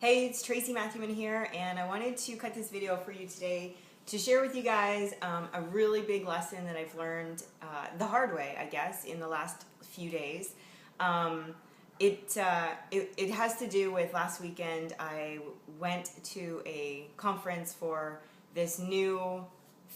Hey, it's Tracy Matthewman here, and I wanted to cut this video for you today to share with you guys a really big lesson that I've learned the hard way, I guess, in the last few days. It has to do with last weekend. I went to a conference for this new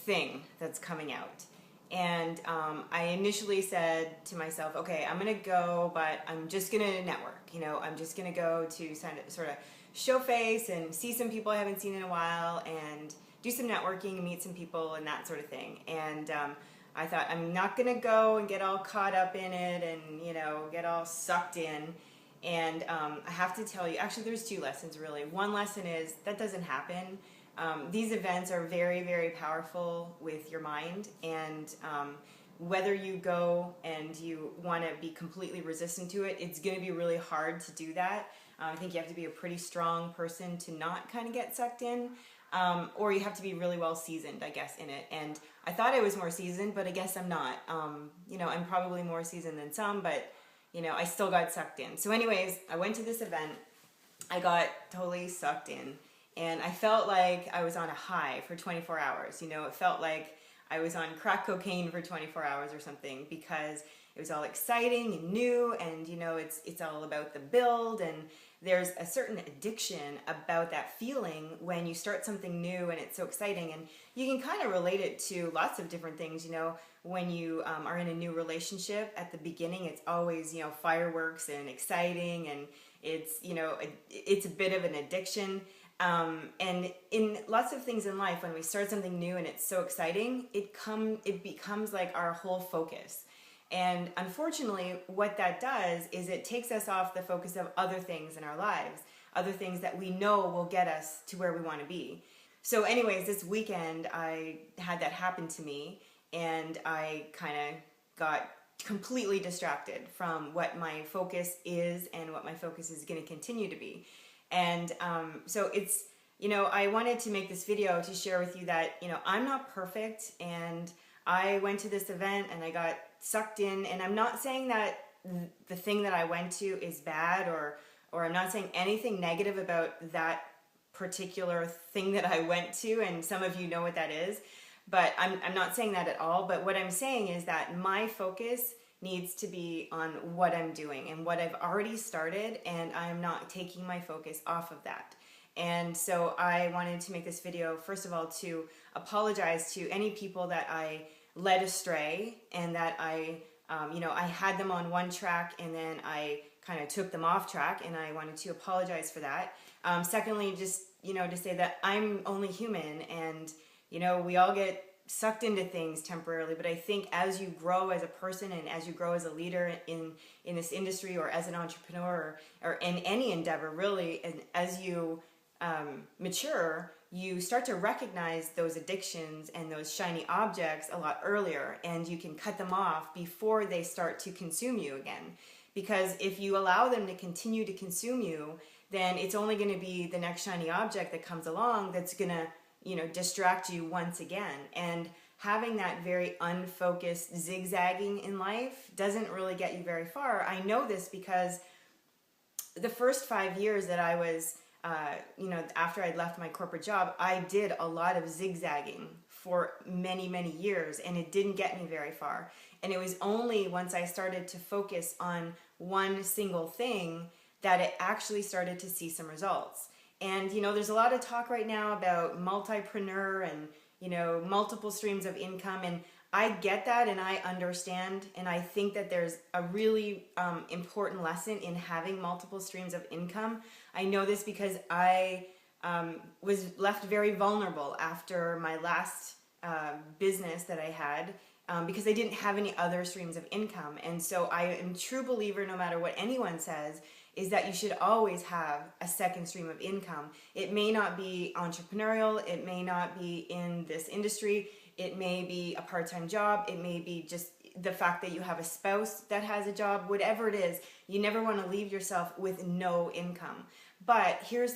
thing that's coming out. And I initially said to myself, okay, I'm going to go, but I'm just going to network. I'm just going to go to sort of show face and see some people I haven't seen in a while and do some networking and meet some people and that sort of thing. And I thought, I'm not going to go and get all caught up in it and, get all sucked in. And I have to tell you, actually, there's two lessons, really. One lesson is that doesn't happen. These events are very, very powerful with your mind, and whether you go and you want to be completely resistant to it, it's going to be really hard to do that. I think you have to be a pretty strong person to not kind of get sucked in, or you have to be really well seasoned, I guess, in it. And I thought I was more seasoned, but I guess I'm not. I'm probably more seasoned than some, but I still got sucked in. So anyways, I went to this event. I got totally sucked in. And I felt like I was on a high for 24 hours. It felt like I was on crack cocaine for 24 hours or something, because it was all exciting and new, and it's all about the build, and there's a certain addiction about that feeling when you start something new and it's so exciting. And you can kind of relate it to lots of different things. When you are in a new relationship, at the beginning it's always fireworks and exciting, and it's a bit of an addiction. And in lots of things in life, when we start something new and it's so exciting, it becomes like our whole focus. And unfortunately, what that does is it takes us off the focus of other things in our lives, other things that we know will get us to where we want to be. So anyways, this weekend I had that happen to me, and I kind of got completely distracted from what my focus is and what my focus is going to continue to be. And so it's, I wanted to make this video to share with you that, I'm not perfect, and I went to this event and I got sucked in, and I'm not saying that the thing that I went to is bad, or I'm not saying anything negative about that particular thing that I went to, and some of you know what that is, but I'm not saying that at all. But what I'm saying is that my focus needs to be on what I'm doing and what I've already started, and I'm not taking my focus off of that. And so I wanted to make this video, first of all, to apologize to any people that I led astray, and that I had them on one track and then I kind of took them off track, and I wanted to apologize for that. Secondly, just, to say that I'm only human, and, we all get sucked into things temporarily, but I think as you grow as a person and as you grow as a leader in this industry, or as an entrepreneur, or in any endeavor really, and as you mature, you start to recognize those addictions and those shiny objects a lot earlier, and you can cut them off before they start to consume you again. Because if you allow them to continue to consume you, then it's only going to be the next shiny object that comes along that's going to distract you once again. And having that very unfocused zigzagging in life doesn't really get you very far. I know this because the first 5 years that I was, after I'd left my corporate job, I did a lot of zigzagging for many, many years, and it didn't get me very far. And it was only once I started to focus on one single thing that it actually started to see some results. And, there's a lot of talk right now about multipreneur and, multiple streams of income. And I get that, and I understand. And I think that there's a really important lesson in having multiple streams of income. I know this because I was left very vulnerable after my last business that I had, because I didn't have any other streams of income. And so I am a true believer, no matter what anyone says, is that you should always have a second stream of income. It may not be entrepreneurial, it may not be in this industry, it may be a part-time job, it may be just the fact that you have a spouse that has a job, whatever it is, you never want to leave yourself with no income. But here's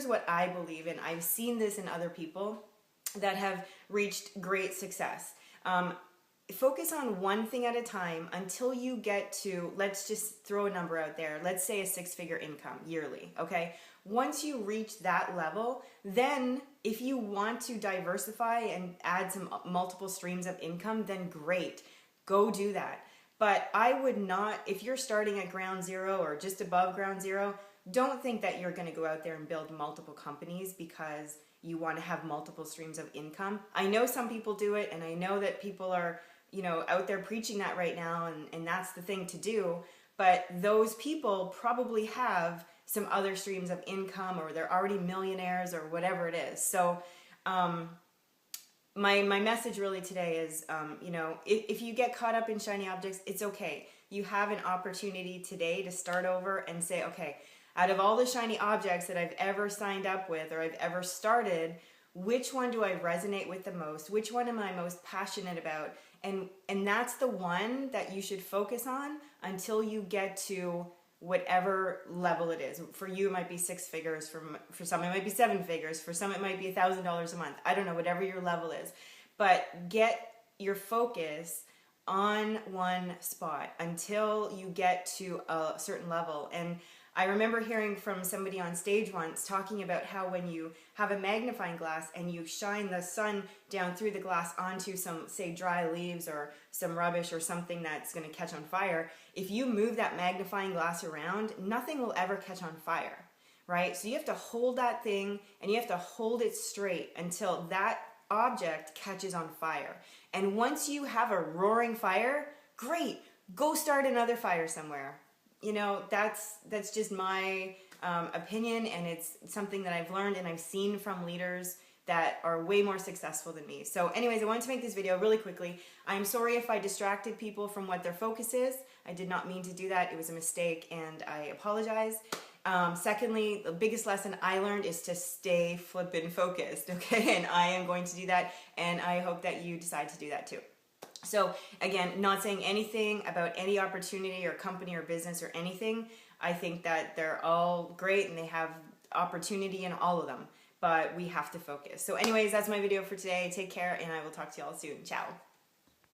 what I believe, and I've seen this in other people that have reached great success. focus on one thing at a time until you get to, let's just throw a number out there. Let's say a 6-figure income yearly, okay? Once you reach that level, then if you want to diversify and add some multiple streams of income, then great, go do that. But I would not, if you're starting at ground zero or just above ground zero, don't think that you're going to go out there and build multiple companies because you want to have multiple streams of income. I know some people do it, and I know that people are, out there preaching that right now, and that's the thing to do. But those people probably have some other streams of income, or they're already millionaires, or whatever it is. So my message really today is, if you get caught up in shiny objects, it's okay. You have an opportunity today to start over and say, okay, out of all the shiny objects that I've ever signed up with or I've ever started, which one do I resonate with the most? Which one am I most passionate about? And that's the one that you should focus on until you get to whatever level it is. For you, it might be 6 figures. For some, it might be 7 figures. For some, it might be $1,000 a month. I don't know, whatever your level is. But get your focus on one spot until you get to a certain level. And I remember hearing from somebody on stage once talking about how when you have a magnifying glass and you shine the sun down through the glass onto some, say, dry leaves or some rubbish or something that's going to catch on fire, if you move that magnifying glass around, nothing will ever catch on fire, right? So you have to hold that thing and you have to hold it straight until that object catches on fire. And once you have a roaring fire, great, go start another fire somewhere. That's just my opinion, and it's something that I've learned and I've seen from leaders that are way more successful than me. So anyways, I wanted to make this video really quickly. I'm sorry if I distracted people from what their focus is. I did not mean to do that. It was a mistake, and I apologize. Secondly, the biggest lesson I learned is to stay flippin' focused, okay? And I am going to do that, and I hope that you decide to do that too. So again, not saying anything about any opportunity or company or business or anything. I think that they're all great and they have opportunity in all of them, but we have to focus. So anyways, that's my video for today. Take care, and I will talk to y'all soon. Ciao.